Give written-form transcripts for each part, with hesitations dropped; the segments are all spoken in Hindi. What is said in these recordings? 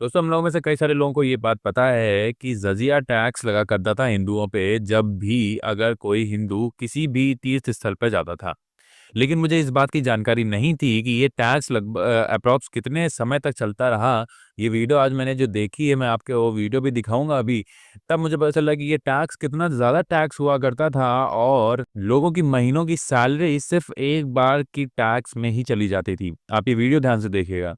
दोस्तों हम लोगों में से कई सारे लोगों को ये बात पता है कि जजिया टैक्स लगा करता था हिंदुओं पे जब भी अगर कोई हिंदू किसी भी तीर्थ स्थल पर जाता था। लेकिन मुझे इस बात की जानकारी नहीं थी कि ये टैक्स लगभग अप्रॉक्स कितने समय तक चलता रहा। ये वीडियो आज मैंने जो देखी है, मैं आपको वो वीडियो भी दिखाऊंगा अभी। तब मुझे पता चला कि ये टैक्स कितना ज़्यादा टैक्स हुआ करता था और लोगों की महीनों की सैलरी सिर्फ एक बार की टैक्स में ही चली जाती थी। आप ये वीडियो ध्यान से देखिएगा।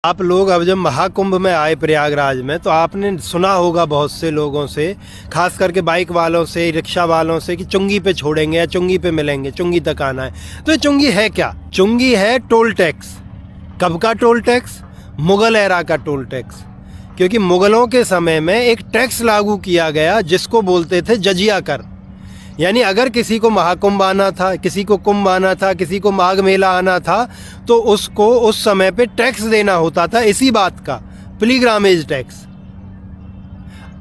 आप लोग अब जब महाकुंभ में आए प्रयागराज में, तो आपने सुना होगा बहुत से लोगों से, खास करके बाइक वालों से, रिक्शा वालों से, कि चुंगी पे छोड़ेंगे या चुंगी पे मिलेंगे, चुंगी तक आना है। तो ये चुंगी है क्या? चुंगी है टोल टैक्स। कब का टोल टैक्स? मुगल एरा का टोल टैक्स। क्योंकि मुगलों के समय में एक टैक्स लागू किया गया जिसको बोलते थे जजिया कर। यानी अगर किसी को महाकुंभ आना था, किसी को कुंभ आना था, किसी को माघ मेला आना था, तो उसको उस समय पे टैक्स देना होता था। इसी बात का पिलग्रामेज टैक्स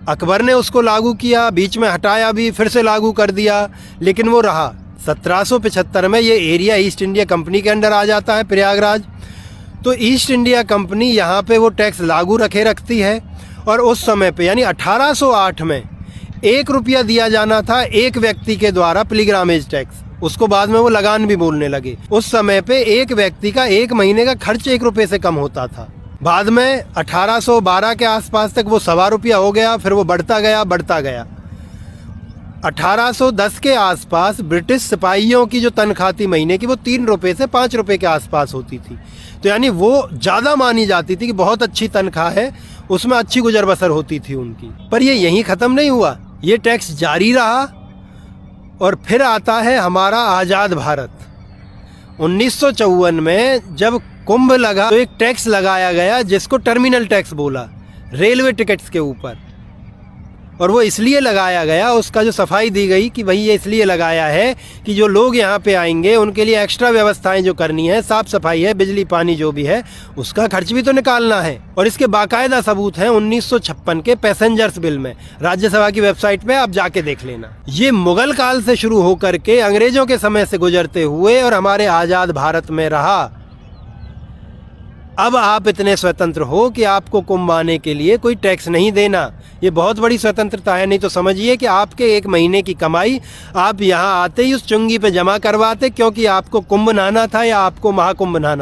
अकबर ने उसको लागू किया, बीच में हटाया भी, फिर से लागू कर दिया, लेकिन वो रहा। 1775 में ये एरिया ईस्ट इंडिया कंपनी के अंडर आ जाता है, प्रयागराज। तो ईस्ट इंडिया कंपनी यहाँ पे वो टैक्स लागू रखती है। और उस समय पे यानी 1808 में 1 रुपया दिया जाना था एक व्यक्ति के द्वारा, पिलग्रामेज टैक्स। उसको बाद में वो लगान भी बोलने लगे। उस समय पे एक व्यक्ति का 1 महीने का खर्च 1 रुपये से कम होता था। बाद में 1812 के आसपास तक वो 1.25 रुपया हो गया, फिर वो बढ़ता गया। 1810 के आसपास ब्रिटिश सिपाहियों की जो तनख्वाह थी महीने की, वो 3 रुपये से 5 रुपये के आसपास होती थी। तो यानी वो ज़्यादा मानी जाती थी कि बहुत अच्छी तनख्वाह है, उसमें अच्छी गुजर बसर होती थी उनकी। पर ये यहीं ख़त्म नहीं हुआ, ये टैक्स जारी रहा। और फिर आता है हमारा आज़ाद भारत। 1954 में जब कुंभ लगा तो एक टैक्स लगाया गया जिसको टर्मिनल टैक्स बोला, रेलवे टिकट्स के ऊपर। और वो इसलिए लगाया गया, उसका जो सफाई दी गई कि भाई ये इसलिए लगाया है कि जो लोग यहाँ पे आएंगे उनके लिए एक्स्ट्रा व्यवस्थाएं जो करनी है, साफ सफाई है, बिजली पानी जो भी है, उसका खर्च भी तो निकालना है। और इसके बाकायदा सबूत हैं 1956 के पैसेंजर्स बिल में। राज्यसभा की वेबसाइट पे आप जाके देख लेना। ये मुगल काल से शुरू होकर के अंग्रेजों के समय से गुजरते हुए और हमारे आज़ाद भारत में रहा। अब आप इतने स्वतंत्र हो कि आपको कुंभ आने के लिए कोई टैक्स नहीं देना। ये बहुत बड़ी स्वतंत्रता है। नहीं तो समझिए कि आपके 1 महीने की कमाई आप यहाँ आते ही उस चुंगी पे जमा करवाते, क्योंकि आपको कुंभ नहाना था या आपको महाकुंभ नहाना।